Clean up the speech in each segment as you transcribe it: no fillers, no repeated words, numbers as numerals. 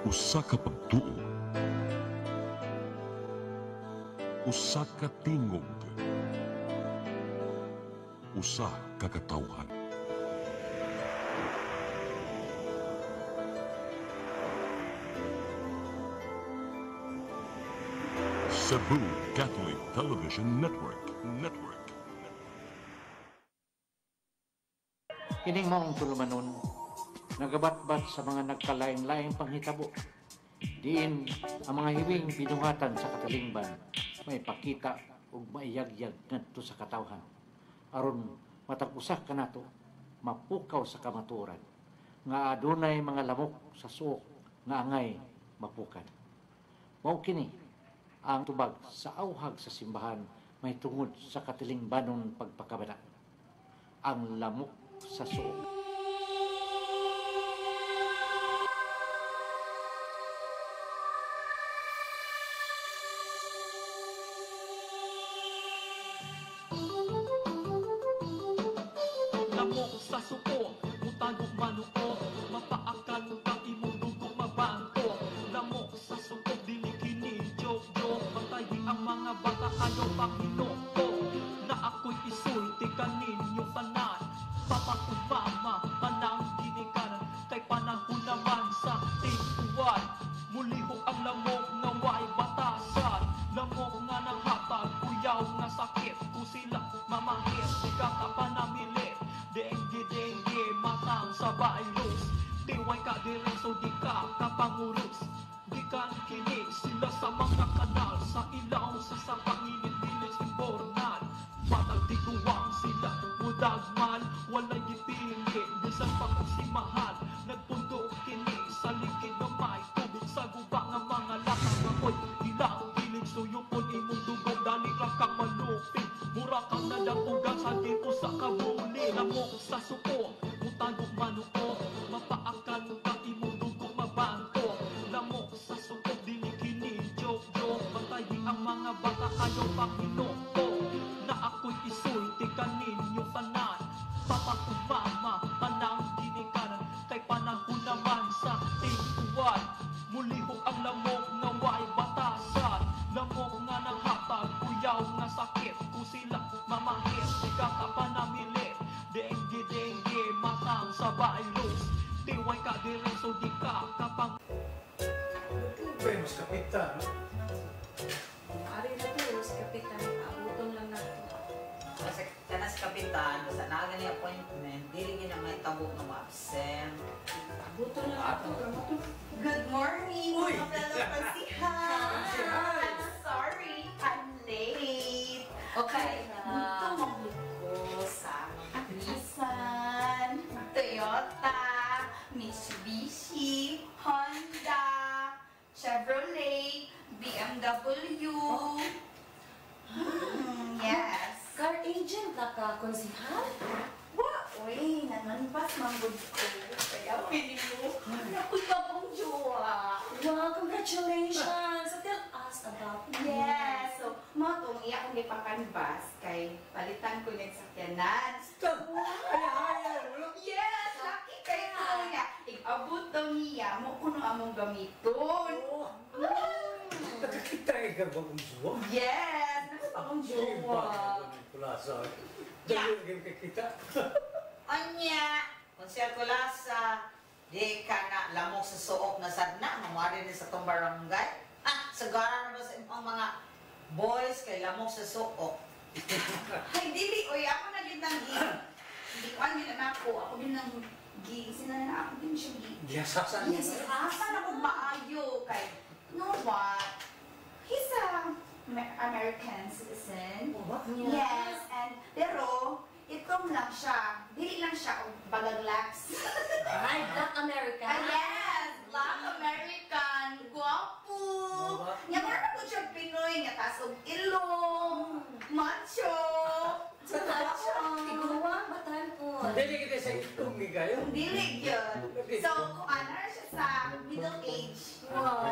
Usa ka pagtuo, usa ka tingog, usa ka katawhan. Cebu Catholic Television Network. Kining maong tulumanon, nagabatbat sa mga nagkalain-laing panghitabo. Diin ang mga hiwing binuhatan sa katalingban, may pakita ug maiyagyag ngadto sa katawhan. Aron matag-usa kanato, mapukaw sa kamatuoran, nga adunay mga lamok sa suok nga angay mapukan. Mao kini ang tubag sa awhag sa simbahan may tungod sa katilingbanon pagpakabana. Ang lamok sa suok. Lamok sa suko, mutagok manuko, mapaakan ka imong dugo mabanto. Lamok sa suko, dili kini joke-joke, patay di ang mga bata ayaw pang hinoko. Na ako'y isulti kaninyo tanan, papakubama, panang ginikanan, kay panahon naman sa tingkuwan. Muliho ang lamok nga way batasan, lamok nga nanghatag, uyaw nga sakit, kung sila mamahit, di ka kapanamilit. Dengge, matang sa virus, tiway ka diretso, di ka kapangurus. Di ka kinig sila sa mga kanal, sa ilaw sa pangilid bilis imbornal. Matag tiguwang sila, mudagman, walay gipili, bisan pagkasimahal. Nagpundo kini sa likid ng may tubig, sa guba nga mga lakang ako'y ilang hilig. Suyupon imong dugog, dali lang kang malupit, mura kang nadapugan sa tipo sa kabuli. Lamok sa suko, mutagok manuko, mapaakan ka imong dugog mabanto. Lamok sa suko, dili kini joke-joke, patay di ang mga bata ayaw pang hinoko. Na ako'y isulti kaninyo tanan, papakubama, panang ginikanan, kay panahon naman sa tingkuwan. Mulihok ang lamok nga way batasan, lamok nga nanghatag, uyaw nga sakit, kung sila mamahit, di ka kapanamilit. Dengge, matang sa virus, tiway ka diretso, di ka kapang... Uy, mas kapitan, no? Ari na to, mas kapitan. Abuton lang na to. Kasi kanas kapitan, basta naga ni appointment, dili na may tabok na ma-absent. Abuton lang na to. Good morning, Uy! mga kalapasihan! I'm sorry, I'm late. Okay. Dito magliko sa mga Nissan, Toyota, Mitsubishi, Honda, Chevrolet, BMW. Yes. Car agent na ka, konsihal? Wa, uy, nananpas manggod ko. Kaya pili mo, napunta pong jowa. Wow, congratulations! So tell us about it. Yes, so matong iya kong ipakanbas kay palitan ko ng sakyanan. Yes, lucky kay kuya. Ig-abot daw niya mo kuno among gamiton. Nakakita ka ba kung suwa? Yes, nasa pa kong jowa. Kulasa. Dali rin kakita. Anya, kung siya kulasa, di ka na lamok sa suok na sadna, mamari din sa tong barangay. Sagara na ba sa ibang mga boys kay lamok sa suok? Ay, dili, uy, ako na din ng gi. Hindi ko ang ginan ako. Ako din ng gi. Sinanan na ako din siya gi. Diyasasan Yes, asan ako maayo kay, you know what? He's a American citizen. Yes, and pero itom lang siya. Dili lang siya balaglags. Ay, Black American? Yes, Black American, guwapo. Nya meron ko siya Pinoy nga tas og ilong, macho. Macho. Tiguwa, batan po. Dili kita sa itong ni kayo. Dili yun. So, kung ano siya sa middle age. Wow.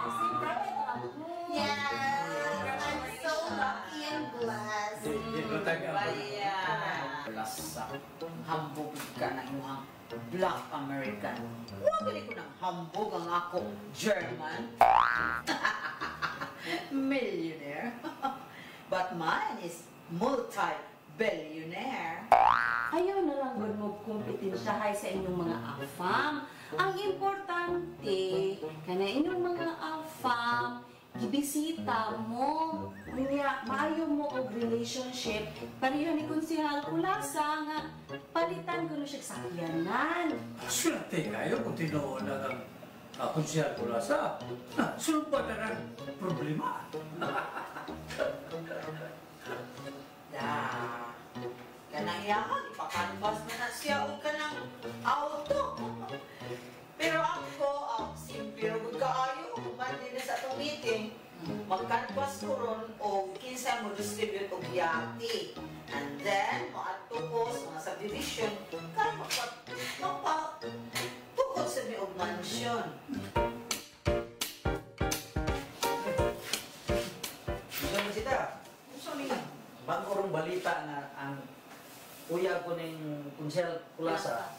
Siyempre, ito ako. Yes, I'm so lucky and blessed. Di ko taga. Bayan. Lasa. Hambog ka na imuhang Black American. Huwag ko ng hambog ang ako, German. Millionaire. But mine is multi-billionaire. Ayaw na lang gud mo kompetensyahay sa inyong mga afam. Ang importante, kana inyong mga afam, gibisita mo. Unya, maayo mo og relationship. Pareho ni Konsehal Kulasa nga, palitan ko na siya sa sakyanan. Swerte kayo kung tinuon na ng konsyal kulasa. Sunod pa na ng problema. Kanang yahan, ipakanbas na na siya o kanang auto. Pero ako, simple ro gud kaayo, mandi na sa atong meeting, magkanbas ko ron o kinsa mo distribute og yati. And then, maadto ko sa mga subdivision, kaya tukod sa mi og mansion. Gusto mo sita? Gusto niya. Bago rong balita na ang kuya ko ng Konsehal Kulasa.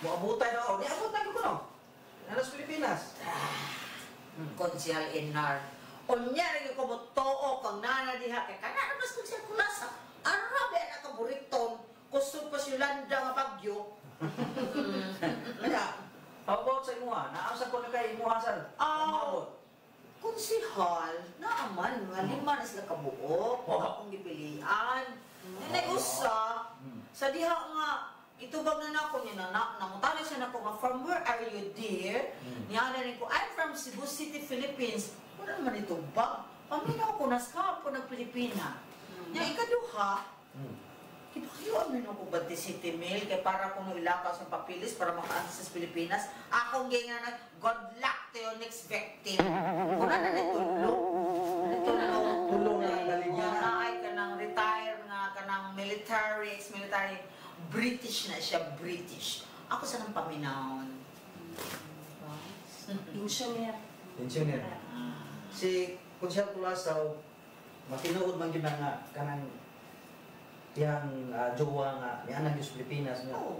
Muabutay na ako. Niabutay ko no? Nasa Pilipinas. Konsehal Enar. Unya rin ko mo too kang nana diha kay kana mas Konsehal Kulasa. Arabe na ka buriton. Kusog pa si Yolanda nga bagyo. Kaya, how about sa imuha? Naamsa ko na kay imuha sir. Maabot. Konsehal, naaman, nga lima na sila kabuok, akong gipilian. Usa, sa diha nga, itubag na nako niya na namutali siya nako nga, from where are you dear? Niya na rin ko, I'm from Cebu City, Philippines. Wala naman itubag. Paminaw ko, naskap ko ng Pilipina. Niya ikaduha, kipakiyuan mo ko ba 70 mil kay para kung ilakas ng papilis para makaansa sa Pilipinas. Akong ginga na, good luck to your next victim. Kung na tulong. Tulong na ang galing niya. Ay, kanang retire nga, kanang military, ex-military. British na siya, British. Ako sa nang paminahon. Pensioner. Pensioner. Si Konsehal Kulasa, matinuod man yun nga kanang yang jowa nga ni anak sa Pilipinas nga. Oo.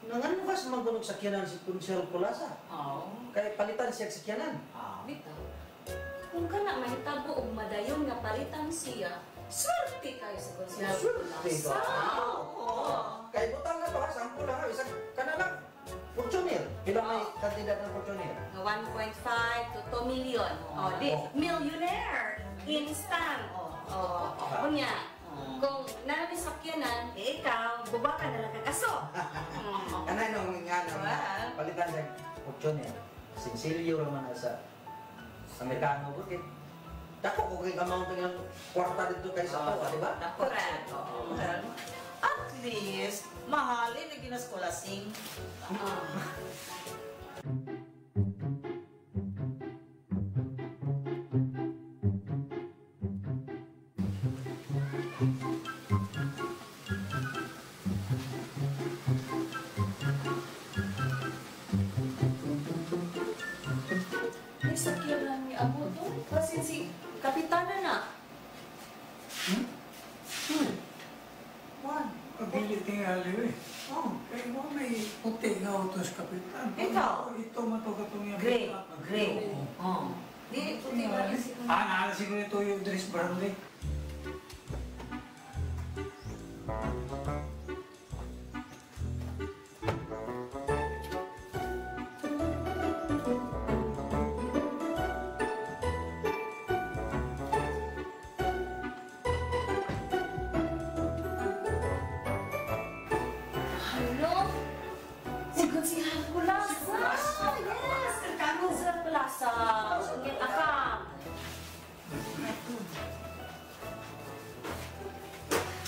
Nangan mo kas magbunog sakyanan si Konsehal Kulasa. Oo. Kay palitan siya sakyanan. Bitaw. Kung ka na may tabo o madayon nga palitan siya, swerte kayo sa Konsehal Kulasa. Oo. Kay butang na ba sample lang isang kanalang Fortuner. Pila may kandidat ng Fortuner? Nga 1.5 to 2 million. Oh, di, millionaire. Instant. Oh, kunya. Kung namin sakyanan, ikaw, buba ka na lang kakaso. Kanay nung nga palitan siya Fortuner. Sinsilyo raman na sa Amerikano ko kay dako ko kay amount ng kwarta dito kay sa tawa, di ba? Correct. Oo. At least, mahalin na ginaskolasing. May sakyanan ni Abo to. Kasi si Kapitana na. Juan, pabili tingali eh. Kaya mo may puti nga autos kapitan. Ikaw? Ito matog-atong yung Gray. Gray. Oo. Di, puti ba rin si Naalasin ko ito yung dress brand eh. Hello? Si Konsehal Kulasa. Yes, Konsehal Kulasa. Ngit akam.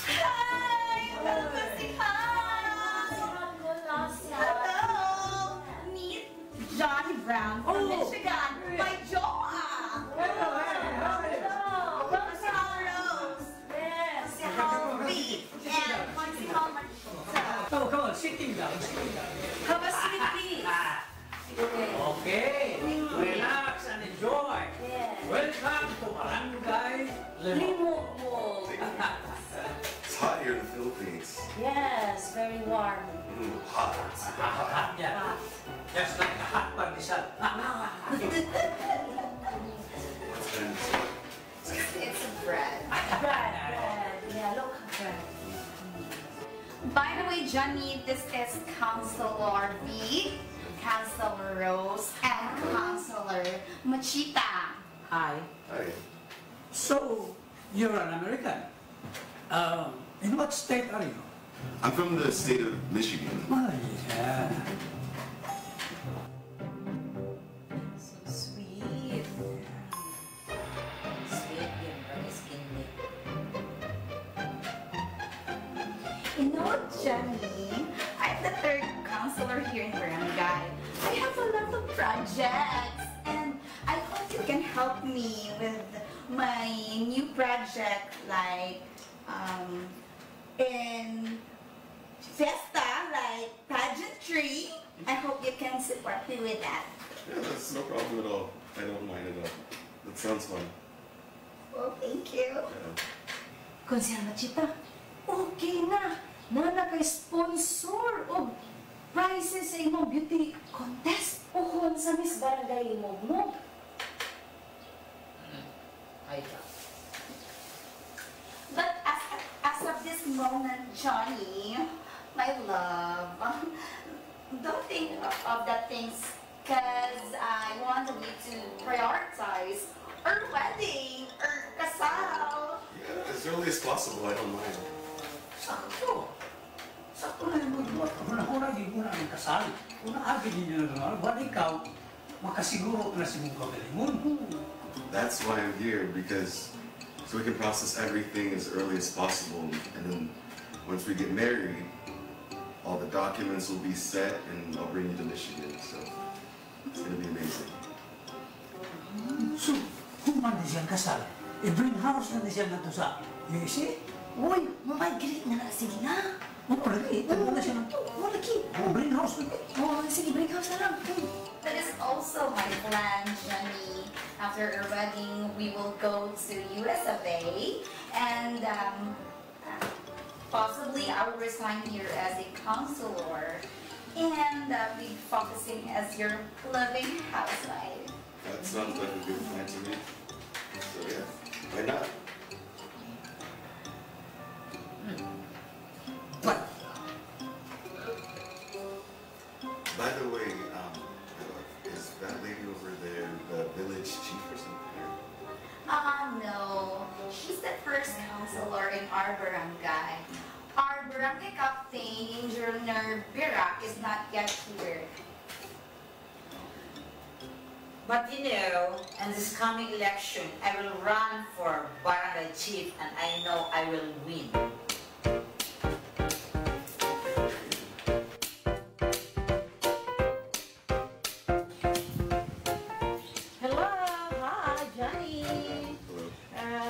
Hi! Welcome si Konsehal Kulasa. Hello! Meet Johnny Brown from Michigan, my jowa! Hello. Si Hal Rose, Yes. si Hal Reed, and si Hal Marchita. Come on, sitting down. Have a seat, please. Okay, relax and enjoy. Yes. Welcome to Barangay Limon. Limo mo. It's hot here in the Philippines. Yes, very warm. Hot. Just like a hot pandesal. It's a bread. Bread. Yeah, look, bread. By the way, Johnny, this is Counselor V, Counselor Rose, and Counselor Machita. Hi. Hi. So, you're an American. In what state are you? I'm from the state of Michigan. Oh, yeah. So sweet. Sweet yung rice candy. You know what, Johnny? I'm the third counselor here in Barangay. I have a lot of projects, and I hope you can help me with my new project, like in Fiesta, like pageantry. I hope you can support me with that. Yeah, that's no problem at all. I don't mind at all. That sounds fun. Well, thank you. Yeah. Konsyal Machita, okay na. Na kay sponsor o prizes sa imong beauty contest. Uhon sa Miss Barangay mo. Ay, ka. But as of this moment, Johnny, my love, don't think of that things, because I want you to prioritize our wedding, our kasal. Yeah, as early as possible. I don't mind. Sakto. Sakto na yung buwan. Una-una, di mo na ang kasal. Una-agi din nyo na naman. Wala ikaw, makasiguro ka na si mong kagalingon. That's why I'm here, because so we can process everything as early as possible. And then once we get married, all the documents will be set and I'll bring you to Michigan. So it's gonna be amazing. So, kung man di siyang kasal, i-bring house na di siya na to sa USA. Uy, migrate na sige na. Wala lagi. Tamo na siya na to. Wala lagi. Bring house na. Oh, sige, break house na lang. That is also my plan, Johnny. After our wedding, we will go to US of A, and possibly I will resign here as a counselor, and be focusing as your loving housewife. That sounds like a good plan to me. So yeah, why not? But, By the way, is that lady over there the village chief or something? No. She's the first counselor in our barangay. Our barangay captain, Engineer Birak, is not yet here. But you know, in this coming election, I will run for barangay chief and I know I will win. Hello, hi, Johnny. Hello.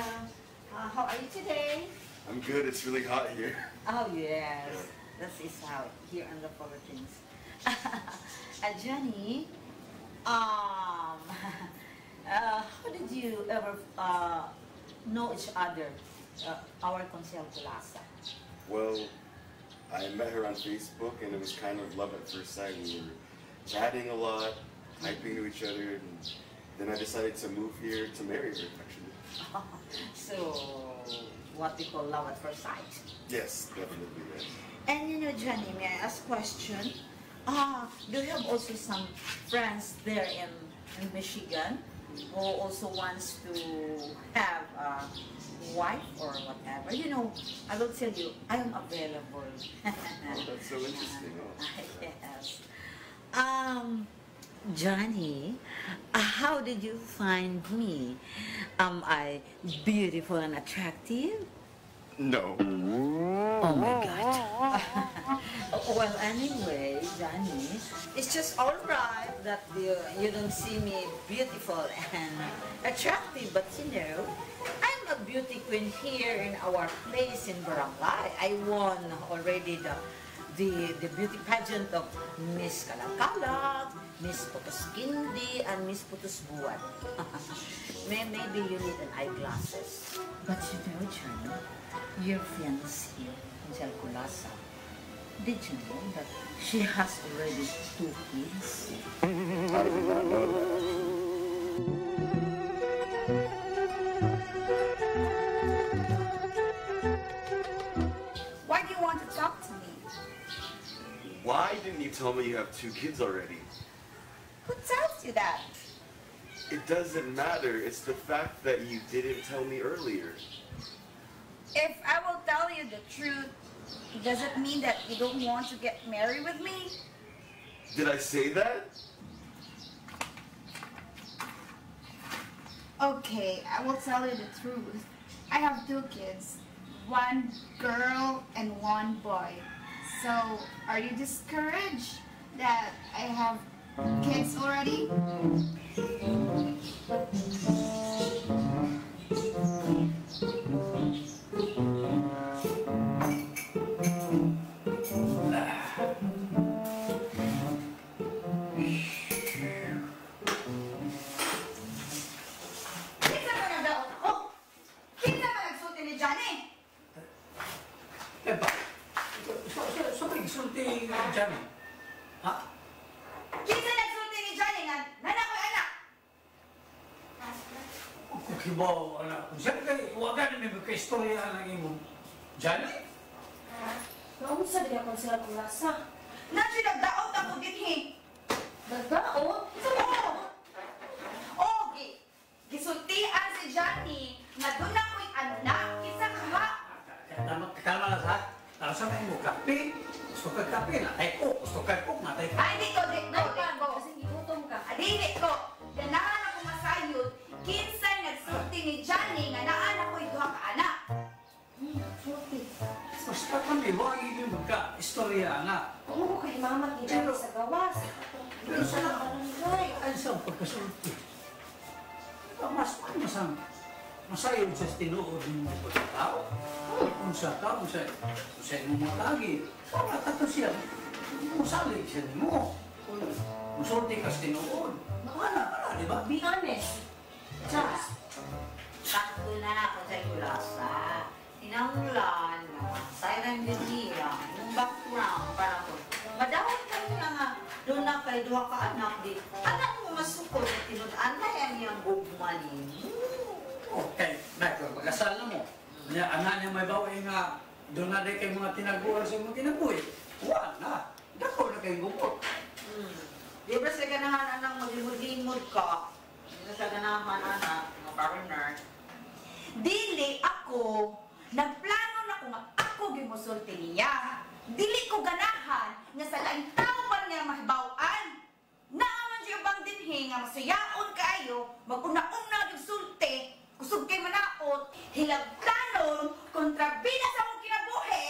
How are you today? I'm good. It's really hot here. Oh yes, this is how here in the Philippines. Johnny, how did you ever know each other, our Consel Kulasa? Well, I met her on Facebook, and it was kind of love at first sight. We were chatting a lot, typing to each other, and then I decided to move here to marry her, actually. So, what we call love at first sight. Yes, definitely, yes. And you know, Johnny, may I ask a question? Do you have also some friends there in Michigan who also wants to have a wife or whatever? You know, I will tell you, I am available. Oh, that's so interesting. Oh. Yes. Johnny, how did you find me? Am I beautiful and attractive? No. Oh my God. Well, anyway, Johnny, it's just all right that you don't see me beautiful and attractive, but you know, I'm a beauty queen here in our place in Barangay. I won already the beauty pageant of Miss Kalangkalag, Miss Putuskindi, and Miss Putusbuan. Maybe you need an eyeglasses. But you know, Johnny, your fiancé, Angel Kulasa, Did you know that she has already 2 kids? I did not know that. Why do you want to talk to me? Why didn't you tell me you have 2 kids already? Who tells you that? It doesn't matter. It's the fact that you didn't tell me earlier. If I will tell you the truth, does it mean that you don't want to get married with me? Did I say that? Okay, I will tell you the truth. I have 2 kids, 1 girl and 1 boy. So, are you discouraged that I have kids already? Kinsa ba nagdaot ako? Kinsa ba nagsulti ni Johnny? Eh ba? So nagsulti dyan. Ha? Kinsa nagsulti ni Johnny nga nanak ko'y anak? Kung kibaw, kung siyempre, huwag ka namin magka-istorya ng imong Johnny. Naunsa din ako sila kulasa. Nandiyo nagdaot ako dinhi. Nagdaot? Oo. Oo, gisultian si Johnny nga doon ako'y anak. Kinsa ka ha? Kalma lang ha. Tapos sa mo kape, gusto ka kape na tayo ko, gusto ka cook na tayo. Ay, di ko. Kasi gigutom ka. Dili ko. Ganahan ako masayod. Kinsa nagsulti ni Johnny nga naan ako'y duha ka anak. Sulti. Basta kami, huwag ibig magka-istorya nga. Ano ko kay mama kita sa gawas? Pero sa barangay. ay sa pagkasulti. Masang masayod sa tinuod ng mga pagkatao. Kung sa tao, kung sa imong matagi, at siya, musalig siya mo. Kung musulti ka sa tinuod, nakana, di ba? Be honest. Just. Sakto na ako sa kulasa. Inanglan na sayang din niya. Yung background para ko. Madawat kami na nga. Doon na kay duha ka anak di. Anak mo masukod na tinudan na yan yung gugmanin. Okay, Michael, magkasal na mo. Anak niya may bawi nga, doon na rin kayo mga tinaguan sa mga kinabuhi. Wala, dako na kayo gumot. Di ba sa ganahan anak maglimod-limod ka? Di ba sa ganahan anak, mga partner? Dili ako. Nagplano na ko nga ako gimusulti niya. Dili ko ganahan nga sa laing tawhan nga mahibaw-an. Naaman siya bang dinhi nga masuyaon kaayo, mag-una-una yung sulti, kusog kay manaot, hilag planon, kontrabida sa mong kinabuhi.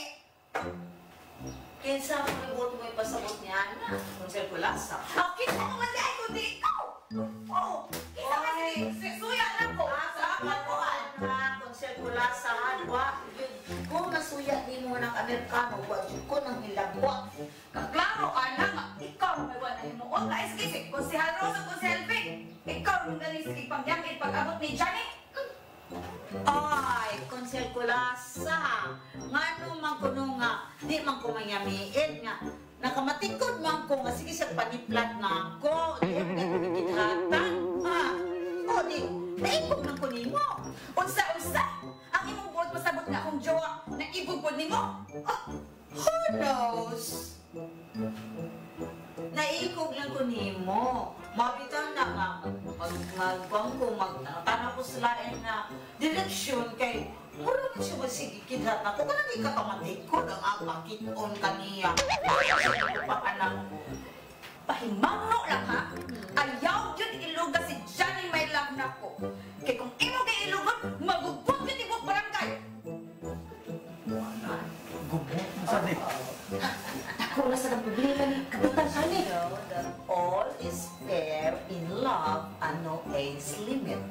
Kinsa mo nagbuto mo ipasabot niya anak? Kung siya kulasa. Kita mo man dahil kundi ikaw. Oo, kita kasi suya lang ko. Sa Pagkuhan na, kung siya kulasa, wa, kung nasuya din mo ng Amerikano, wa, ko nang hilagwa. Kaklaro ka na nga, ikaw may wala yung noon. Kaya sige, kung si Haroso, kung si Elvin, ikaw yung galing sige pangyamit pag-abot ni Johnny. Ay, konsel kulasa. Nga man ko nung nga, di man ko mayamiin nga. Nakamatikod man ko nga, sige sa paniplat na ako. Di man ko nagkithatan. Ha? O di, naibog man ko nimo. Unsa-unsa, ang imong buot masabot na akong jowa na ibubod ni mo. Who knows? Naikog lang ko nimo. Mabitan na nga, magkuang ko, magtanap ko sa lain na direksyon kay wala man siya masigikidhat na. Kung kanang ikakamatikod ang apakit-on kaniya. Pa ka ng Pahimangno lang ha. Ayaw yun iluga si Johnny may love na ko. Kaya kung imo kay ilugon, magugod yun ibang barangay. Gumot na sa din. Ako na sa ng problema ni Kapitan Ani. know that all is fair in love and no age limit.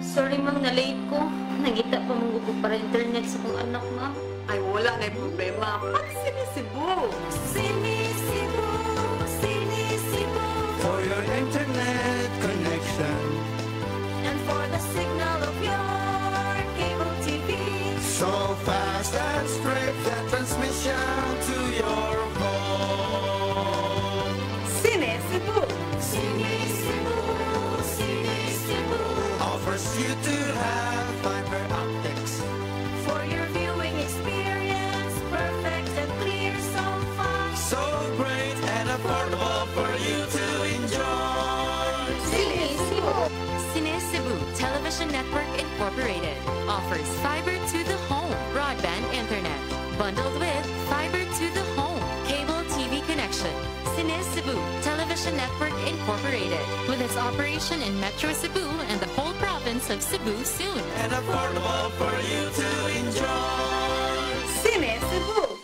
Sorry, mga ma'am, na-late ko. Nagita pa mong ko para internet sa kong anak, ma'am. Ay, wala na yung problema. Pag sinisibo. Sinisibo, sinisibo. For your internet connection. And for the signal of your cable TV. So fast and straight, that transmission to your home. Sinisibo. Sinisibo, sinisibo. Offers you to have fiber optics. For your viewing experience, perfect and clear so far. So great and affordable for you to enjoy. Sinisibo. Cebu Television Network Incorporated offers fiber to the home broadband internet bundled with fiber to the home cable TV connection. Cebu Television Network Incorporated with its operation in Metro Cebu and the whole province of Cebu soon. And affordable for you to enjoy. Sinisibo.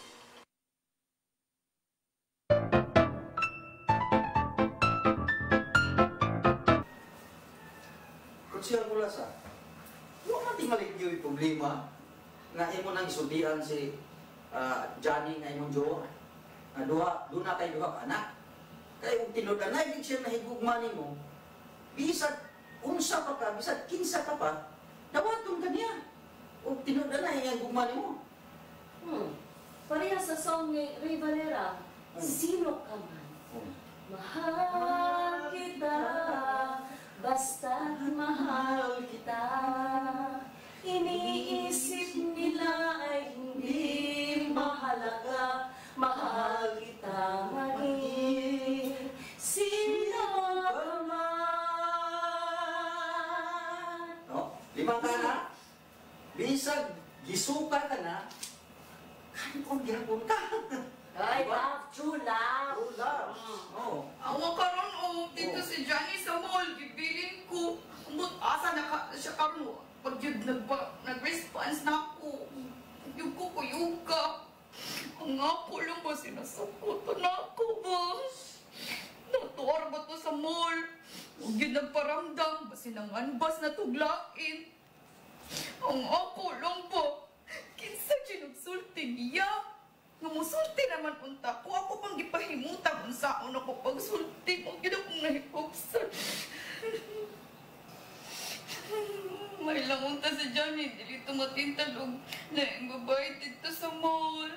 Konsyal ko lasa. Huwag natin maligyo yung problema nga imo nang isultian si Johnny nga imong jowa. Nga doon na tayo duha ka anak. Kaya kung tinudan na, hindi siya nahigugma mo. Bisag unsa pa ka, bisag kinsa ka pa, dawaton ka niya. Kung tinudan na, higugma mo. Pareha sa song ni Ray Valera, sino ka man? Mahal kita, basta't mahal kita. Iniisip nila ay hindi mahalaga, mahal kita maging sino ka man. No? Limang ka na, bisag gisuka ka na, kaya kung gihapon ka. Ay, love, true love. True love. Oh. Awa karon dito si Johnny sa mall, gibilin ko. Umot asa na siya karon. Pag yun nag-response na ako, yung ko kuyuga. Ang ako lang ba sinasukutan ako ba? Natuwar ba to sa mall? Huwag yun nagparamdam, ba sinanganbas na tuglain? Ang ako lang ba? Kinsa dyan nagsulti niya? Numusulti naman unta ko. Ako pang gipahimutan kung saan ako pagsulti. Kung yun akong nahipupsan. May lang unta si Johnny. Dili tumatintalog na yung babae dito sa mall.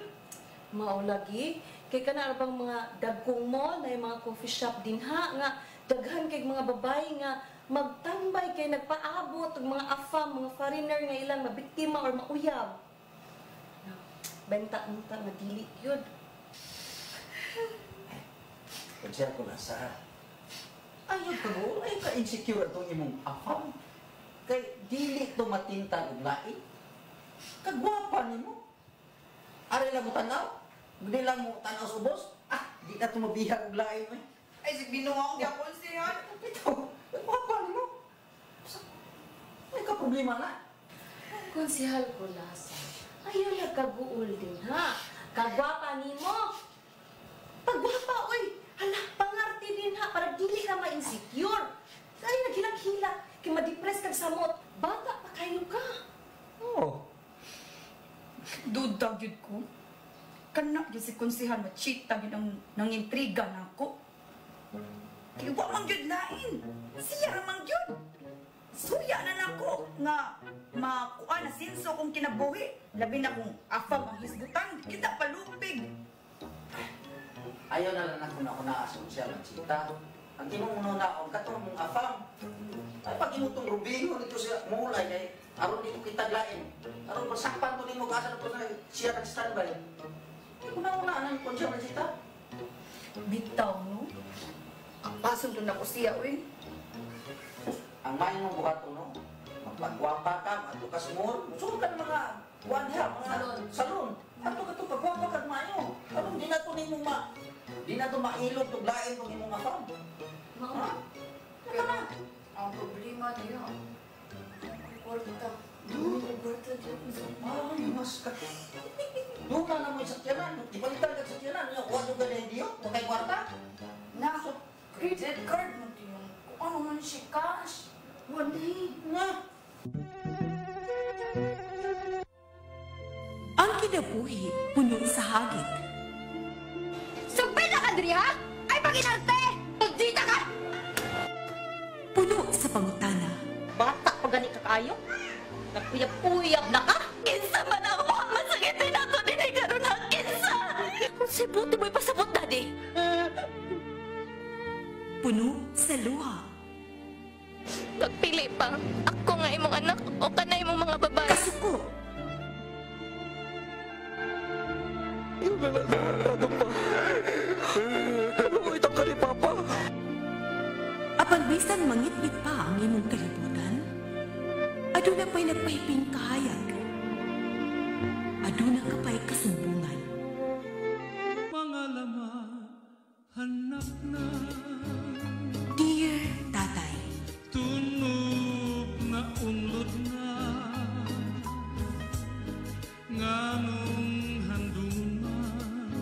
Maulagi, kay kana bang mga dagkong mall na yung mga coffee shop din ha, nga daghan kay mga babae nga magtambay kay nagpaabot og mga afam, mga foreigner nga ilang mabiktima or mauyab. Benta-unta nga dili yun. Konsyal ko lasa. Ayaw ka mo, ayaw ka insecure itong imong afam. Kay dili to matinta og lain. Kagwapa nimo. Ari lang mo tanaw. Di lang mo tanaw sa ubos. Di na to mabihag og lain eh. Ay, si binuha ko niya konsihan. Ito, kagwapa nimo. May ka problema na. Konsihal ko lasa. Ayaw na kaguol din ha. Kagwapa nimo. Pagwapa, oy. Hala, pangarte din ha. Para dili ka ma-insecure. Ay, naghilak-hilak. Kaya ma-depress kag samot. Bata pa kayo ka. Oo. Duda gyud ko. Kana gyud si konsihan ma-cheat gyud ang nangintriga nako. Kaya wa man gyud lain. Siya ra man gyud. Suya na nako nga makuha na sinso kung kinabuhi. Labi na kung afam ang hisgutan, kita palupig. Ayaw na lang ako na ako naasong siya magsita. Ang imong uno-naon, katong mong afam. Ay, pag imong itong rubingo nito siya, mulay kay aron dito kita lain. Aron masakpan ko din mo kasa na po na siya nag-standby. Una-una, kung siya magsita. Bitaw, no? Ang pasong doon ako siya, uy. Ang main mong buhato, no? Magpagwapa ka, ato ka sumur. Sumur ka ng mga buwan niya, mga salon. Ato ka ito, pagwapa ka ng mayo. Aron, di na ito nimong di na ito mailog, tuglain kung imong afam. Ha? Pero ang problema niya, kwarta. Kwarta dyan. Ay, mas ka. Doon na naman sa tiyanan. Ipalitan ka sa tiyanan. Huwag ka na hindi yun. Kung kay kwarta. Na, credit card mo din. Kung ano man si cash. Wala. Na. kinabuhi puno sa hagit. Sumpil na ka, Dri, ha? Ay, paginarte! Dita ka! Puno sa pangutana. Bata pa gani ka kayo? Nagpuyab-puyab na ka? Kinsa man ang mga masakitin nato din ay karoon ang kinsa. Kung si buti mo'y pasabot, Daddy. Puno sa luha. Pagpili pa, ako nga imong anak o kanay imong mga babae. Kasuko. Itang ka ni Papa. Apan bisan mangit-ngit pa ang imong kalibutan, aduna pa'y nagpahiping kahayag. Aduna ka pa'y kasumbungan. Mga laman, hanap na. Dear Tatay, Tunog na unlod na. Nganong handungan.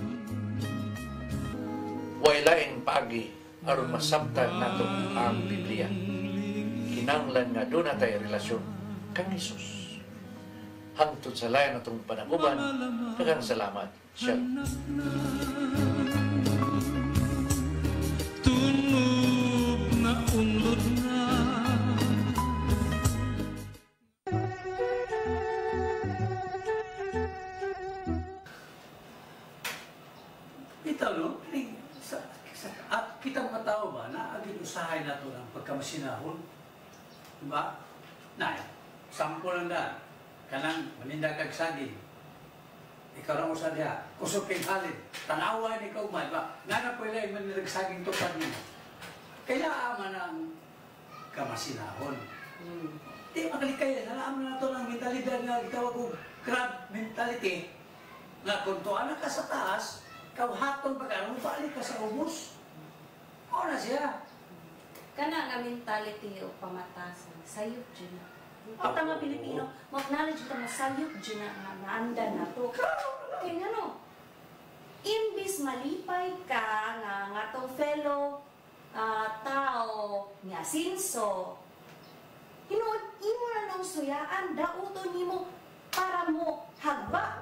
Waylain pagi aron masabtan nato ang Biblia. Kinanglan nga doon natay relasyon kang Isus. Hangtod sa layan natong panaguban, daghang salamat. Shalom. Tunog na unlod na. Ito, no? Kita mga tao ba na aging usahay na ito ng pagkamasinahon? Diba? Na, sample lang daan. Kanang maninda kag saging. Ikaw na mo sa diha. Kusupin halin. Tanawa ni ikaw man ba? Nana po ilang manindag saging tupad mo. Kaya ama ng kamasinahon. Di makalikaya. Nalaman na ito ng mentalidad nga gitawag ko crab mentality. Nga kung tuwa ka sa taas, kawhatong pagkaroon, balik ka sa ubos. O na siya. Kana nga mentality o pamatasan, sayop dyan na. Ang mga Pilipino, mag-knowledge ito na sayop dyan na nga naandan na to. Kaya nga no, imbis malipay ka nga tong fellow tao nga sinso, hinood, imo na nung suyaan, dauto nimo para mo hagba.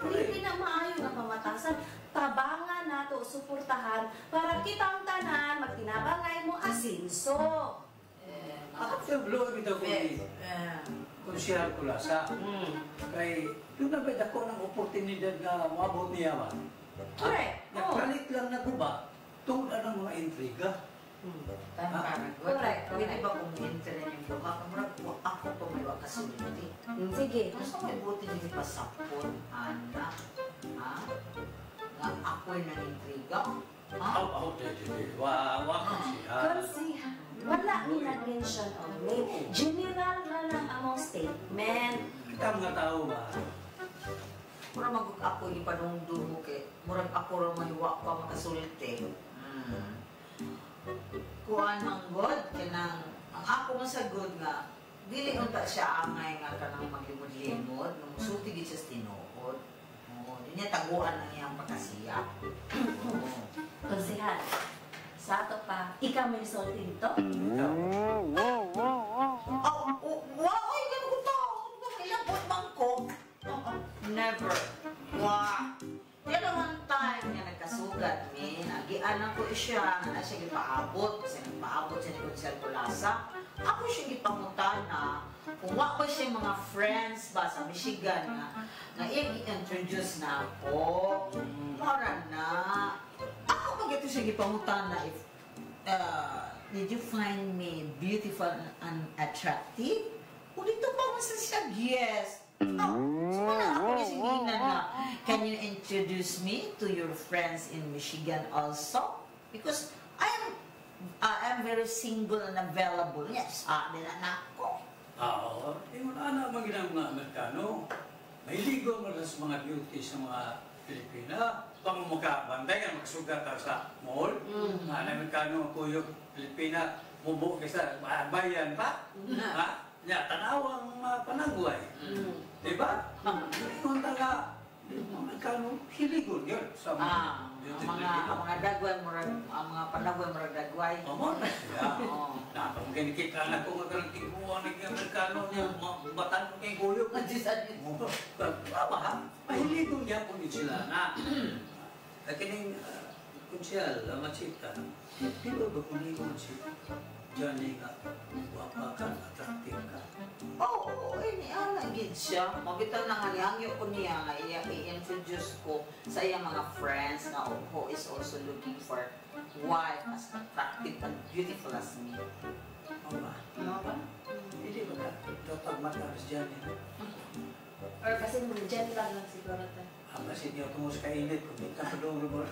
Hindi na maayo nga pamatasan. Tabangan nato, suportahan para kitang tanan, magtinabangay mo asinso. After blow ito ko ni Konsyal Kulasa. Kay, doon na ba ako ng oportunidad na maabot niya ba? Correct. Nagpalit lang na guba, tungkol ng mga intriga. Correct. Pwede ba kung internet yung buka? Kamurag po ako to may wakasunod. Sige. Gusto may buti din pasapon, anak. Ha? Nga ako'y nangintriga. Ha? Wawa ko siya. Konsiha, wala ni nag-mention of name. General na lang among statement. Kita mga tao ba? Murag magug ako ipanungdong mo kay murag ako ra mahiwa pa makasulti. Kuan ang God kanang ang ako man sa God nga dili unta siya angay nga kanang maglimod-limod nung musulti gid siya sa tinuod. Di niya taguan ang iyang pagkasiya. Konsihan, sa ato pa, ikaw may resulti nito? Wow, ay ganun ko to. Ilang buwan bang ko? Never. Wow. Yan naman time nga nagkasugat, min. Agianan ko siya, na siya gipaabot. Kasi nagpaabot siya ni Konsyal Kulasa. Ako siya gipangutana. Kung wako siya mga friends ba sa Michigan nga i-introduce na ako. Mara na. Ako pag ito siya gipangutana if did you find me beautiful and attractive? O dito pa mo sa siya, yes. So ako niya na, can you introduce me to your friends in Michigan also? Because I'm very single and available. Yes, nila na ako. Oo. Yung anak mga mga Amerikano, may ligo mo sa mga beauty sa mga Pilipina. Pang makabantay ka, makasugat ka sa mall. Mga Amerikano, kuyog Pilipina, mubo ka sa bayan pa. Ha? Ya, tanawang panagway. Diba? Yung taga Amerikano, illegal yun. Ang mga dagway, ang mga panagway, mga dagway. Kung kinikita na ko magalang tiguan ng Amerikano niya, batan ko kay Goyo. Tama ha? Illegal niya kung sila na. Kining kunsyal, machita, dito ba kung illegal siya? Diyan nga, wapa ka, attractive ka. Oo, ini gid siya. Mabitan na nga niyangyo ko niya nga i-introduce ko sa iyang mga friends na who is also looking for wife as attractive and beautiful as me. Oo ba? Hindi ba ka? Dapat mataras dyan eh. Or kasi dyan lang siguro tayo. Kasi niya tumus ka init, kung di ka padong rumor.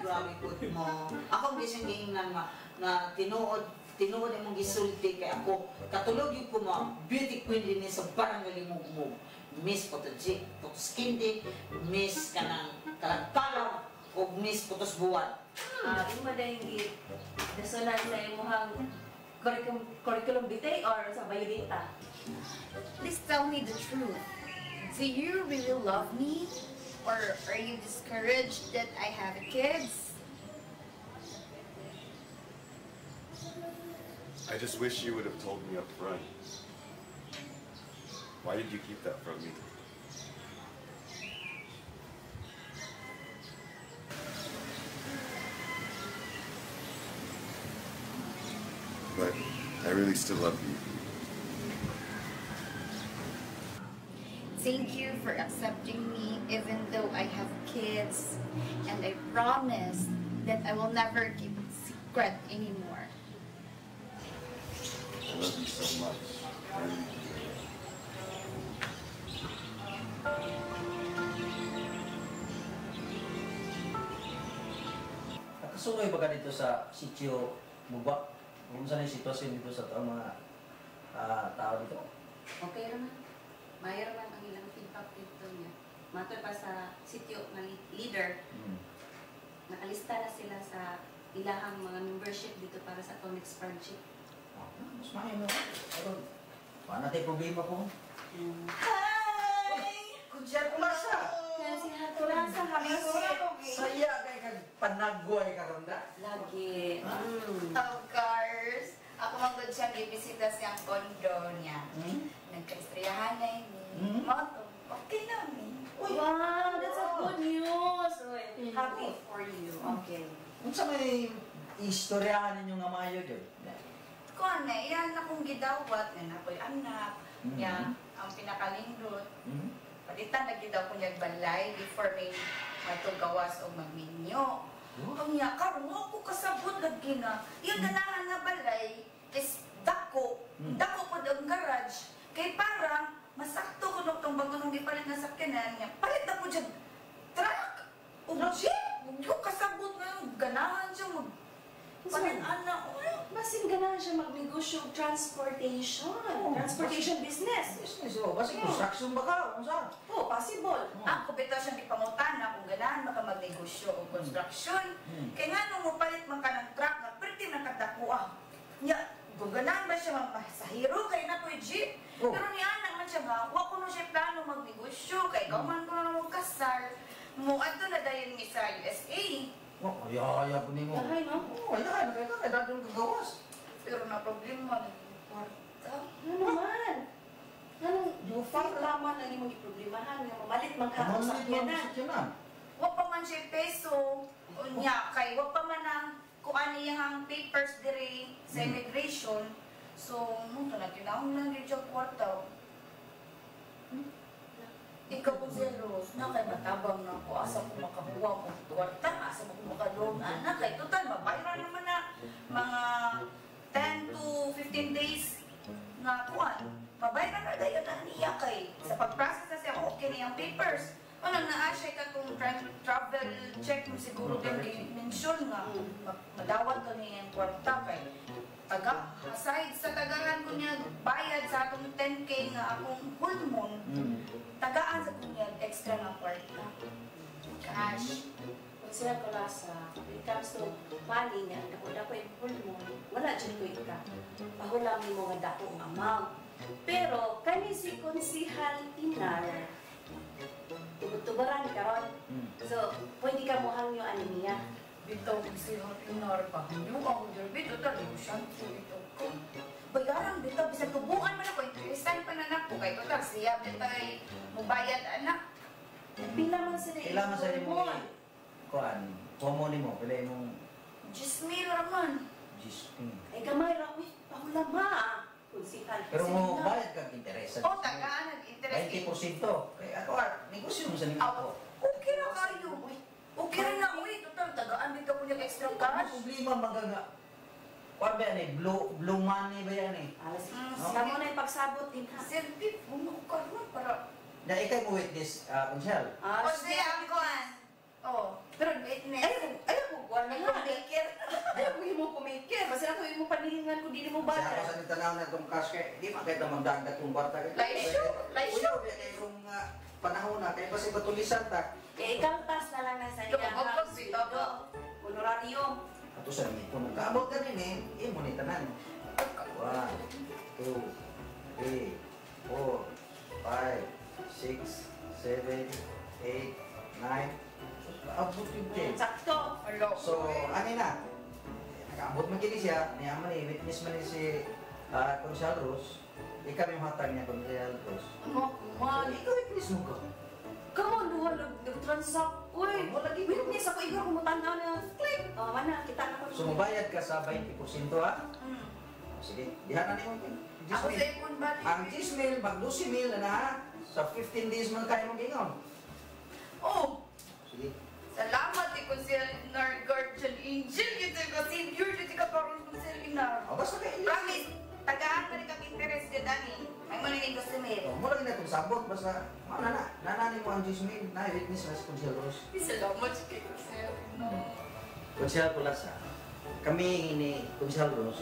Grabe po mo. Ako gising giingnan na tinuod mong gisulti kay ako. Katulog yung ko mo, beauty queen din sa barang galimog mo. Miss Photogenic, Photoskin, Miss kanang kalagkalaw, o Miss Photos Buwan. Yung madahing nasunan sa imuhang curriculum vitae or sa biodata? Please tell me the truth. Do you really love me? Or are you discouraged that I have kids? I just wish you would have told me up front. Why did you keep that from me? But I really still love you. Thank you for accepting me even though I have kids. And I promise that I will never keep it secret anymore. I love you so much. I really do. Nakasunoy ba ka dito sa sitio Mubak? Kung saan yung sitwasyon dito sa mga tao dito? Okay naman. Mayroon man ang ilang feedback dito niya. Matod pa sa sitio na leader, nakalista na sila sa ilahang mga membership dito para sa itong next project. Mas mahin mo. Pero, paano natin problema ko? Hi! Kunsyal ko masa! Kaya si Hatulasa, Saya kay kag panagway karon da. Lagi. Of course. Ako manggod siya bibisita siyang kondo niya. Nagkaistoryahan na yun. Moto. Okay na mi. Wow, that's a good news. Happy for you. Okay. Kung saan may istoryahan ninyo nga mayo dyan? Kung na, yan akong gidawat. Yan ako'y anak. Yan ang pinakalindot. Palitan na gidaw ko niyang balay before may matugawas o magminyo. Ang niya, karoon ako kasabot lagi na. Yung ganahan na balay is dako. Dako po ang garage. Kaya parang masakto ko nung itong bago nung ipalit na sakyanan niya. Palit na po dyan truck. O jeep. Yung kasabot na yung ganahan siya mag... Palit anak. Basin ganahan siya magnegosyo transportation. Transportation business. Business, o. Kasi construction ba ka? Kung saan? Oo, possible. Ang kubito siyang ipangutan na kung ganahan maka magnegosyo o construction. Kaya nga nung mapalit man ka ng truck na pretty nakadakuha. Nya, kung ganahan ba siya sa hero kay na po yung jeep. Pero ni anak man siya nga, wak ko na siya plano magnegosyo. Kaya kauman ko na magkasal. Muad to na dahil ni sa USA. Oh, ayaya po ninyo. Yahay, no? Oo, ayaya. Kaya dati yung kagawas. Pero na problema, kwarta. Ano naman? Anong laman lang yung problemahan nga mamalit magkakong sakyanan? Wag pa man siya peso. Unya, kay wag pa man ang kung ano yung papers dire sa immigration. So, nung na kinahon lang din siya kwarta. Ikaw po zeros, na kay matabang na ako, asa ko makakuha ko kwarta, asa ko makaloan, anak, kay total, mabayran naman na mga 10 to 15 days na kuhan. Mabayran na dayon na niya kay, sa pag-process na siya, okay na yung papers. Ano na siya katong travel check mo siguro din mention nga, madawat ko niya yung kwarta kay, aside sa tagahan ko niya bayad sa atong 10K nga akong pulmon, tagaan sa ko niya extra na kwarta. Cash. Kung sila ko lasa, when it comes to money nga, dako yung pulmon, wala dyan ko ika. Pahulang mo nga dako ang amount. Pero, kani si Konsihal Inar, tubot-tuboran karon. So, pwede ka mo hangyo ano niya. Bitaw ko siya inar pa. Yung ako dyan, bitaw talaga siya. Ito ko. Bayaran bitaw bisag tubuan man ako interesan pa na nako kay total siya bitay mubayad anak. Pila man sa Pila man sa mo kuan. Kumo nimo pila imong 10,000 raman. 10. Ay gamay ra uy, pahula ma. Kunsihan. Pero mo bayad kag interes. O tagaan nag-interest. 20%. Kay ako negosyo mo sa nimo ko. Okay ra kayo. Okay ra na uy total tagaan bitaw ko yung extra cash. Problema magaga. Kuan ba ni blue money ba yan eh? Alas, mo na yung pagsabot din ha. Selfie mo karon para Na ikay mo witness Kunsyal. o siya ang kuan. Oh, pero witness. Ayaw ko kuwan na kumikir. Ayaw ko mo kumikir. Basta na ko mo panilingan kung di mo Sa bata. ako sa nitanaw na itong cash kay di makita magdagdag kung kwarta kay. Laisyo. Uyo kay kung panahon na kay kasi batulisan ta. Eh, ikaltas na lang na sa Yo, iya. magpagsido. Honorario. Ato sa ni kung kaabot ka ni imo ni tanan. 1 2 3 4 5 6 7 8 9 abot yung 10. Sakto. So, ano na? Nag-abot man kini siya, niya man ni witness man ni si Consial Rose. Ikaw yung hatag niya Consial Rose. Ano? Man. Ikaw witness mo ka. Come on, duha nag-transact. Uy, witness ako igor kumutan na na. Click. Oh, mana kita na ko. So, mabayad ka sa 20% ha? Sige, dihan na niyo. Ako sa ipon ba? Ang 10,000, mag 12,000 na na ha? Sa 15 days man kayo mag-ingon. Oh, Sige. salamat ko siya inar guardian angel. Ito ko savior. Ito ka parang ko siya inar. O, basta kayo. Promise. Tagaan ka rin kang interest ka dani. Ay mo nang gusto mo. Mo lang na itong sabot, basta nanani mo ang 10,000 na witness na si Consial Rose. Salamat kay ko siya inar. Consial Pulasa, kami ni Consial Rose,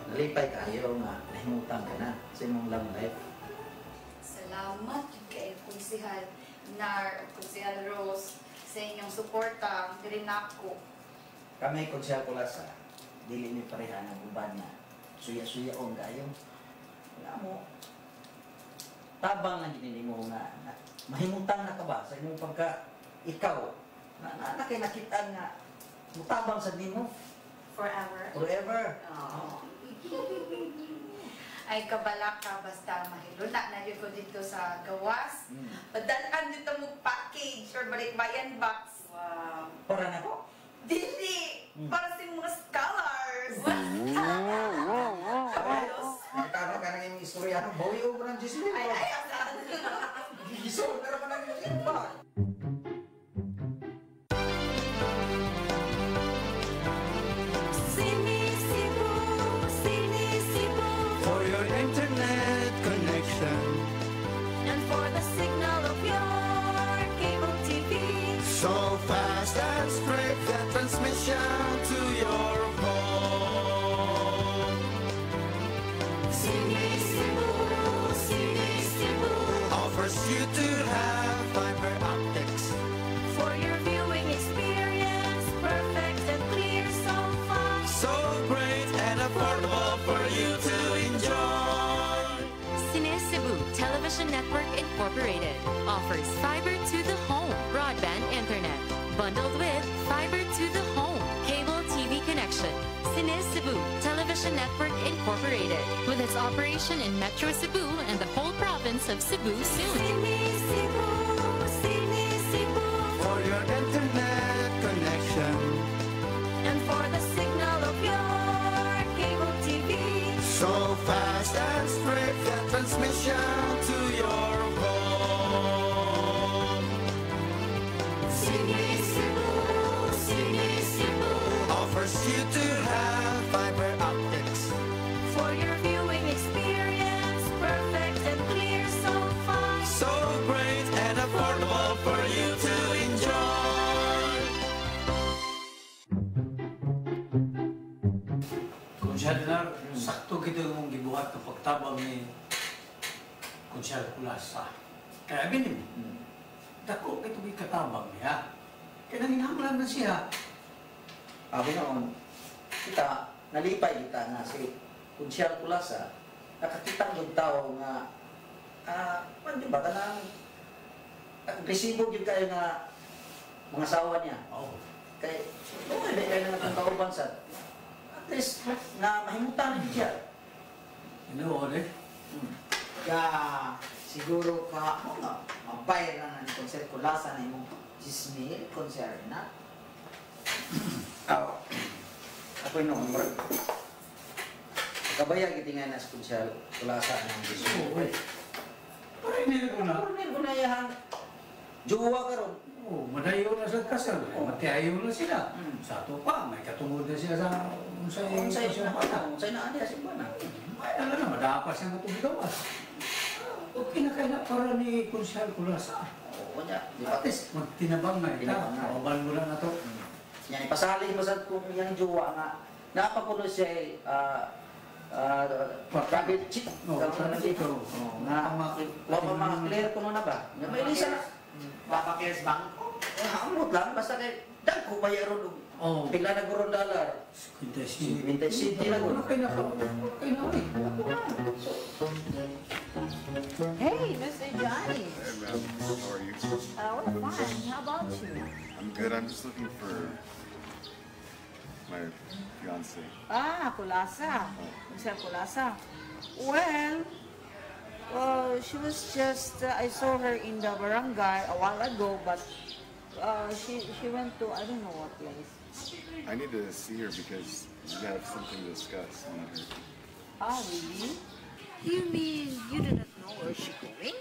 nalipay kayo nga nahimutan ka na sa imong long life. Salamat kay Kunsihal Nar, Kunsihal Rose sa inyong suporta, diri nako. Kami Consial Pulasa, dili ni pareha ng uban na suya-suya o gayo. Wala mo. Tabang lang ginili mo nga mahimutan na ka ba sa imong pagka ikaw na kay nakita nga mutabang sa nimo Forever. forever. Oh. Ay kabala ka basta mahiluna na yun ko dito sa gawas. Padalaan dito mo package or balikbayan box. Wow. Para na ko. Dili! Para sa mga scholars! Magkano ka nang yung istorya ng bawi o ng Giselle? Ay, Giselle, pero ka nang yung ba? For your internet connection, And for the signal of your cable TV. so fast and straight the transmission to your home. Sini Cebu Offers you to have fiber optics. for your viewing experience, perfect and clear so far. So great and affordable for you to enjoy. Cine Cebu Television Network Incorporated offers fiber to the home broadband internet bundled with fiber to the home cable TV connection. Cine Cebu Television Network Incorporated with its operation in Metro Cebu and the whole province of Cebu soon. For your internet connection, And for the signal of your cable TV. so fast and straight the transmission to your home. Sini Cebu Offers you to have fiber optics. for your viewing experience, perfect and clear so far. So great and affordable for you to enjoy. Konsyal na, sakto kita mong gibuhat ng pagtabang ni Konsyal Kulasa. Kaya binim, dako ito may katabang niya. Kaya nanginahanglan na siya. Abi noon, kita nalipay kita nga si Consial Pulasa, nakakita ng tao nga ano ba kanang agresibo yun kayo nga mga asawa niya. Kaya, hindi kayo na nagkakauban sa. At least, na mahimutan din siya. Ano, eh? Kaya siguro ka mabay na ni Konser Kulasa na imong Gismil, Konser na. Ako yung nomor. Kabaya kitingan na sa Konser Kulasa ng Gismil. Parinil ko na. Parinil ko na yan. Jowa ka ron. Oo, madayo na sa kasal. Matiayo na sila. Sa ato pa, may katungod na siya sa Unsay na adi asin ba na? Ay, alam na, madapas siya nga tumigawas. Okay na kaya na para ni Konsyal Kulasa. Oo niya, di patis. Magtinabang na ita. Mabal mo lang na to. Yan, ipasaling mo sa kung yung jowa nga. Napapuno siya private cheat. Mga clear ko na ba? May lisa na. Papakers bangko. Amot lang, basta kay dagko bayaron og pila na gurong dollar. 50 centi na guro. Kaya na Hey, Mr. Johnny. Hey, ma'am. How are you? We're fine. How about you? I'm good. I'm just looking for my fiance. Kulasa. Konser Kulasa. Well, she was just, I saw her in the barangay a while ago, but she went to, I don't know what place. I need to see her because we have something to discuss. Me and her. Really? You mean you do not know where she's going?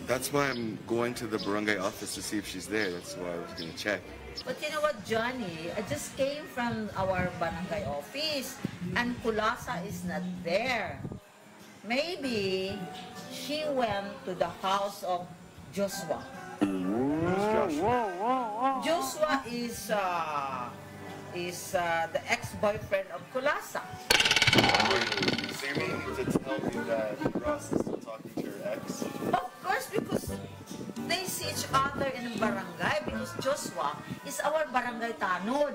That's why I'm going to the barangay office to see if she's there. That's why I was going to check. But you know what, Johnny? I just came from our barangay office, and Kulasa is not there. Maybe she went to the house of Joshua. Joshua is the ex-boyfriend of Kulasa. So you mean to tell me that Ross is still talking to her ex? Of course, because they see each other in the barangay, because Joshua is our barangay tanod.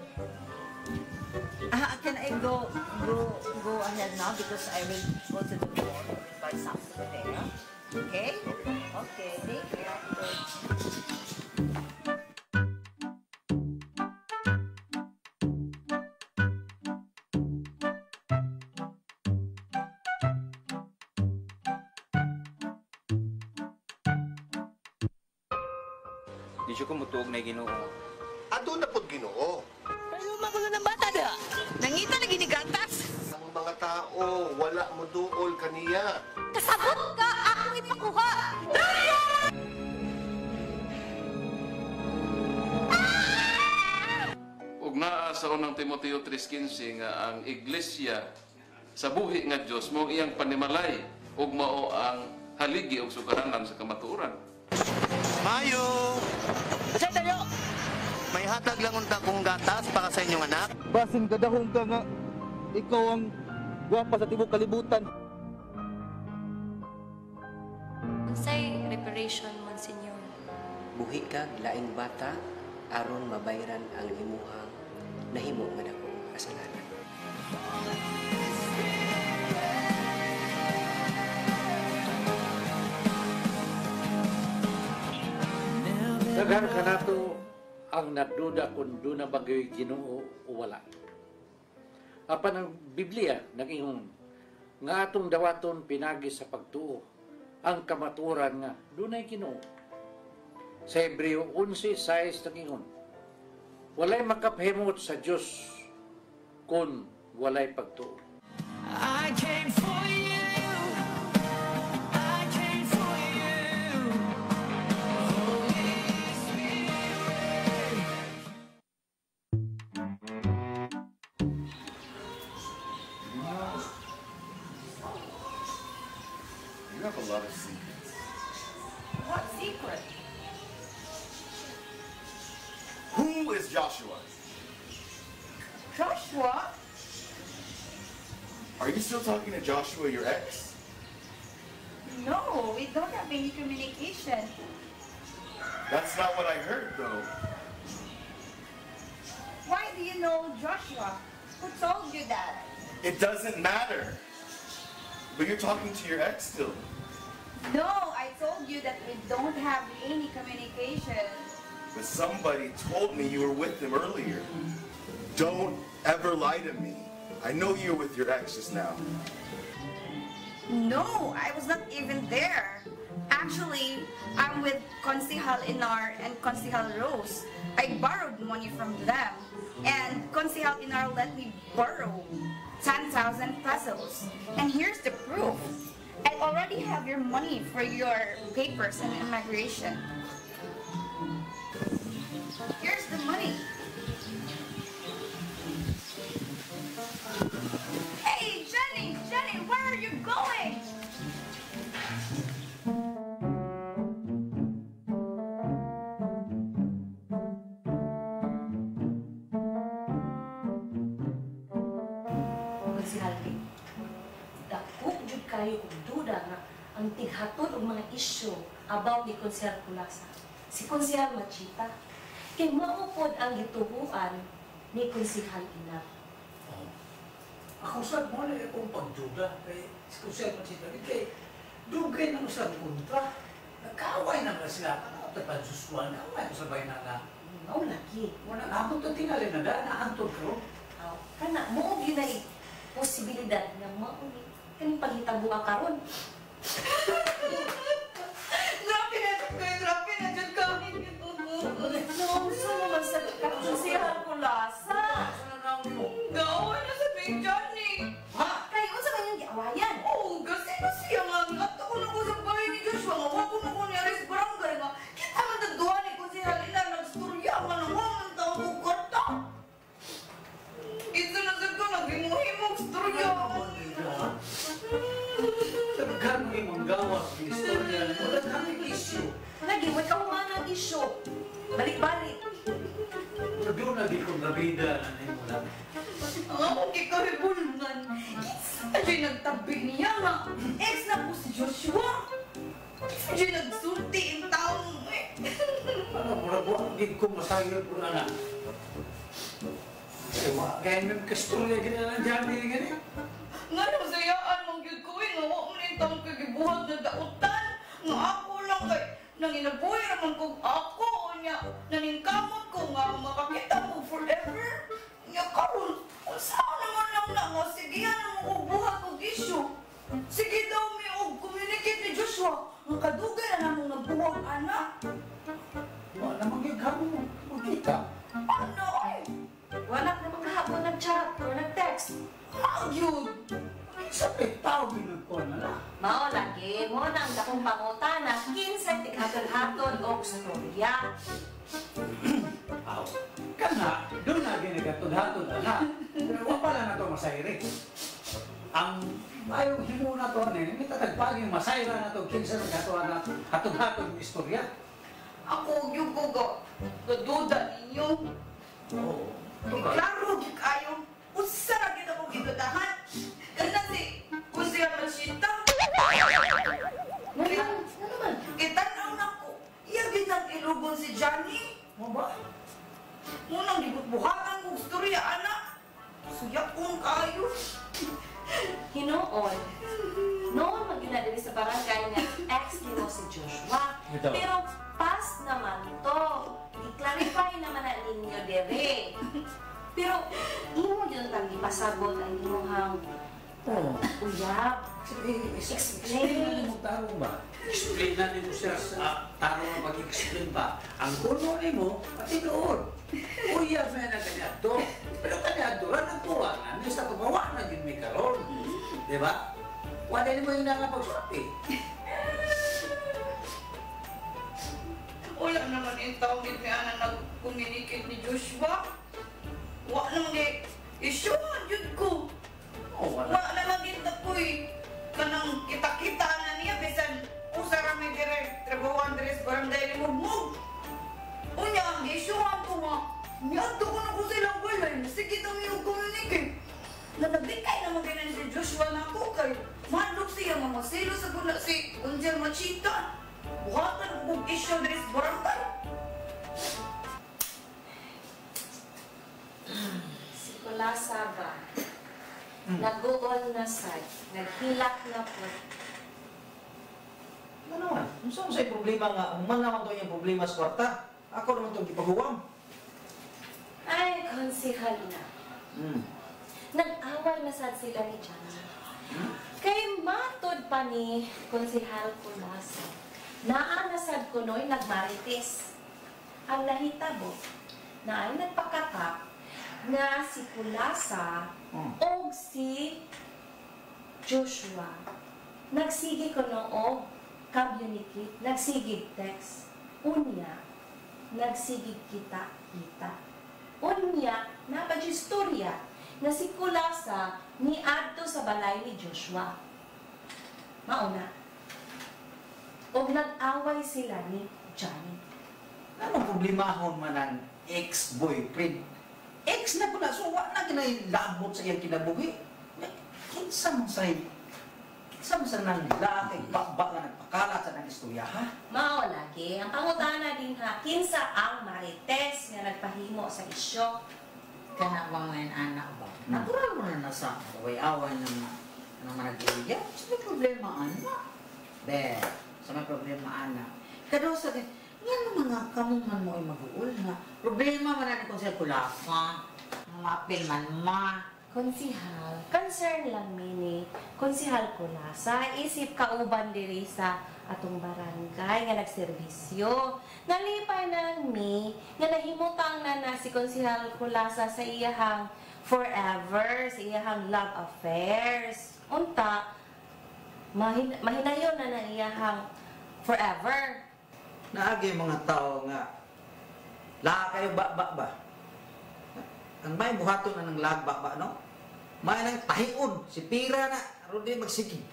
Can I go ahead now, because I will go to the door and buy something there. Okay? Okay, take care. Di siya kumutuog na Ginoo. Ato na pod Ginoo. Pero magulo ng bata da. Nangita na ginigatas. Ang mga tao, wala mo duol kaniya. Kasabot ka! Akong ipakuha! Ug naa sa unang Timoteo 3:15 nga ang iglesia sa buhi nga Dios mo iyang panimalay ug mao ang haligi ug sugaranan sa kamatuoran. Mayo! Sa tayo! May hatag lang unta kong gatas para sa inyong anak. Basin kadahong ka nga ikaw ang gwapa sa tibok kalibutan. Unsay reparation, Monsignor? Buhi kag laing bata aron mabayran ang imuhang nahimo nga dako kasalanan. Daghan ka na to ang nagduda kung doon na bagay Ginoo o wala. Apan ang Biblia nag-ingon nga atong dawaton pinagi sa pagtuo ang kamaturan nga doon ay Ginoo. Sa Hebreo 11:6 nag-ingon walay makapahimot sa Dios kung walay pagtuo. I came for you. I came for you. Holy Spirit. You have a lot of secrets. What secret? Who is Joshua? Joshua? Are you still talking to Joshua, your ex? No, we don't have any communication. That's not what I heard, though. Why do you know Joshua? Who told you that? It doesn't matter. But you're talking to your ex still. No, I told you that we don't have any communication. But somebody told me you were with him earlier. Don't ever lie to me. I know you're with your ex just now. No, I was not even there. Actually, I'm with Consihal Inar and Consihal Rose. I borrowed money from them. And Consihal Inar let me borrow 10,000 pesos. And here's the proof. I already have your money for your papers and immigration. Here's the money. Hey, Jenny, where are you going? Konsihalki, dakop jud kayo og duda nga ang tighatod og mga isyu about ni Konsehal Kulasa. Si Konsehal Machita, kay maupod ang gitubuan ni Konsehal Inar. Ako sa mo na akong pagduda kay Konsehal Machita. Kay dugay na sa kontra. Nagkaaway na ba sila? Ano ito pa Joshua? Naaway ko sabay na na. Mao lagi. Wala na ako ito tingali na daan. Naantod ko. Kana mo og yun ay posibilidad nga mao ni kaning paghitabo ka karon. Grabe na dyan ka. No, saan naman sa Konsehal Kulasa? Gawin na sa Big Johnny. Ha? Kaya unsa man yung giawayan? Oo, kasi siya nga. At ako na ko sa bahay ni Joshua. Wako na ko ni Aris Barangay nga. Kita man nagduha ni Konsehal Inar. Nagstorya man ang waman tao ko kwarta. Ito na sa ko. Naghimuhimog storya. Tagkan mo yung manggawa ng istorya. Wala kaming issue. Nagiwat ka mga ng isyu. Balik-balik. Pero doon lagi kong nabida na mo lang. Ang akong kikahibulungan. Isa pa dyan nagtabi niya nga. Ex na po si Joshua. Isa dyan nagsulti ang taong eh. Ano, mura po, hindi ko masayod po na. Kaya may kastorya gina lang dyan, hindi ganyan. Nga nang sayaan mong yun ko eh. Nga wak mo na yung taong kagibuhat na dautan. Nga ako lang kay nanginabuhi naman kong ako. Nga naningkamot ko nga makakita mo forever. Nga karon, kung saan naman lang na nga, sige yan ang makubuhat kong issue. Sige daw may og communicate ni Joshua. Nga kadugay na namang nagbuwag anak. Wala namang yung kamo mo, magkita. Ano eh? Wala namang kahapon nag-chat or nag-text. Yun! Sabi, tao ginagkuhan na lang. Mao lagi, mo nang dakong pangutana, kinsay tighatod-hatod o storya. Aw, kana, doon na ginagatod-hatod na. Pero wala pala na ito masayri. Ang ayaw himo na ito, hindi tatagpag yung masayra na ito, kinsa nagkatuhan na hatod-hatod ng istorya. Ako, yung ko gaduda ninyo. Oo. Klaro, kayo. Usa na kita kong gidudahan. Kana si Konsehal Machita. Kitanaw na ko. Iya gitang ilugon si Johnny. Mo ba? Munang gibutbuhatan kong storya, anak. Suyak kong kayo. Hinoon, noon mag-inadali sa barangay nga ex ni mo si Joshua. Ito. Pero past naman to. I-clarify naman na ninyo, dere. Pero, imo yun tang ipasabot ang imuhang uyab. Explain. Mo tarong ba? Explain na nito siya sa tarong na mag-explain ba? Ang kuno ni mo, pati doon. Uya, may na kanya to. Pero kanya doon, ang tuwangan, yung sa tumawa na din may karon. Di ba? Wala ni mo yung nakapagsabi. Wala naman yung taong gitmianan nag-communicate ni Joshua. Wala naman yung issue, yun ko. Wala naman din tapoy. Kanang kita-kita na niya, bisan usara may direct, trabawan deres barangay ni Mugmug. Unya, ang isyuhan ko nga, miyado ko na ko silang walay, sige daw yung communicate. Nabigay naman ganyan si Joshua na ako kay mandok siya mga silo sa guna si Konsehal Machita. Buhatan kong isyo deres barangay. Si Kulasa ba? Nag-uol na sad, naghilak na po. Unsa say problema nga man naman to yung problema sa kwarta. Ako naman to gipaguwam. Ay, konsihal na. Nag-away na sad sila ni Johnny. Kay matod pa ni Konsihal Kulasa. Naanasad ko no'y nagmarites. Ang nahitabo na ay nagpakatak na si Kulasa o si Joshua. Nagsigi ko noong communicate, nagsigig text. Unya, nagsigig kita. Unya, napagistorya na si Kulasa ni adto sa balay ni Joshua. Mauna. O nag-away sila ni Johnny. Anong problemahon man ang ex-boyfriend? Ex na pala, so wala na kinalabot sa iyang kinabuhi. Kinsa man sa nang lakay, bakba nga nagpakalat sa nang istorya, ha? Mao lagi. Ang pangutana din ha, kinsa ang marites nga nagpahimo sa isyo. Kana bang may anak ba? Natural mo na sa away-away ng managiliya. Sa may problema, anak. Be, sa may problema, anak. Kado sa yan mga kamuman mo ay mag-uul na. Problema man na kung sa Kulasa. Mapil man ma. Konsihal, concern lang mini. Konsihal Kulasa, isip kauban diri sa atong barangay nga nagserbisyo. Nalipay na mi nga nahimutang na si Konsihal Kulasa sa iyahang forever, sa iyahang love affairs. Unta, mahinayon na iyahang forever. Naagi mga tao nga lakay ba? Ang may buhaton na ng lagba, no? May nang tahiun, si Pira na, aron din magsigi.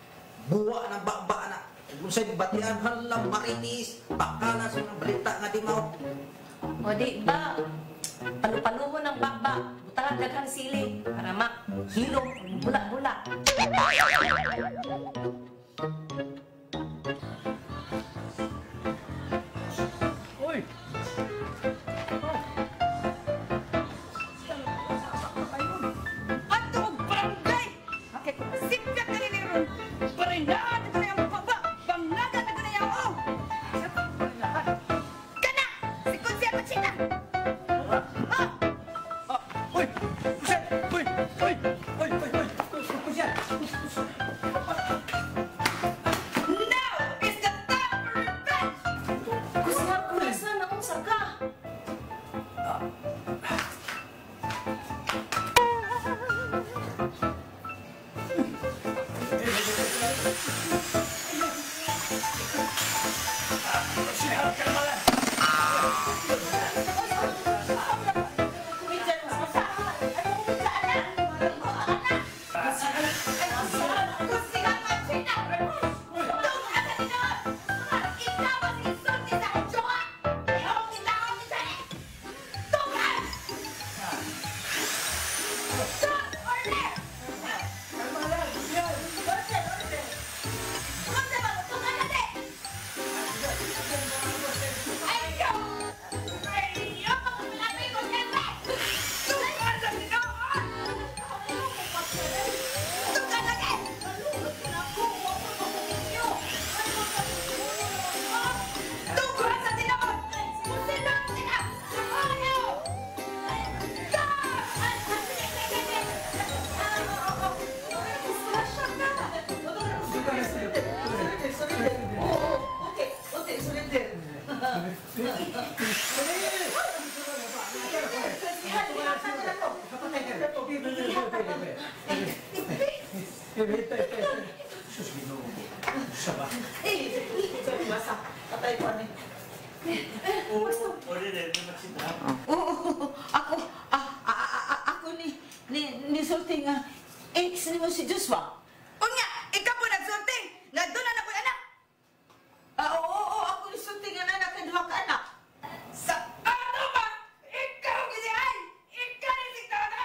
Buwa ng bakba na. Kung sa'yo batian, halang maritis, bakala sa mga balita nga di mao. O di ba, palu-paluho ng bakba, butangan daghang sili, para mahilong, bula-bula. Uy! Nisulti nga, ex ni mo si Joshua. Unya, ikaw po nagsulti. Nga doon na ko anak. Oo, ako nisulti nga na nakaduha ka anak. Sa ano ba? Ikaw kasi ay! Ikaw ni si Tona!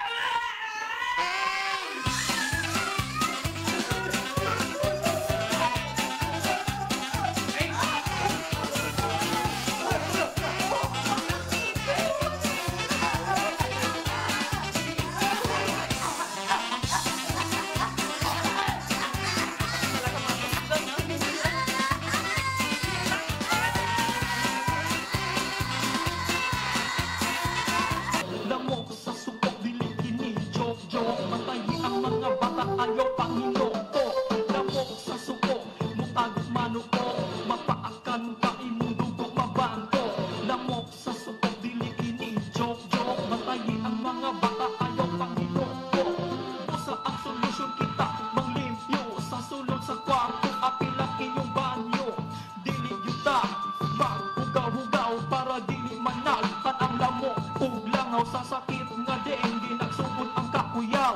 Matayi ang mga bata ayaw pang hinoko. Usa ang solusyon kita manglimpyo sa sulod sa kwarto apila inyong banyo. Dili yuta mag-ugaw-ugaw para dili managtan ang lamok ug langaw sa sakit nga dengue nagsugod ang kakuyaw.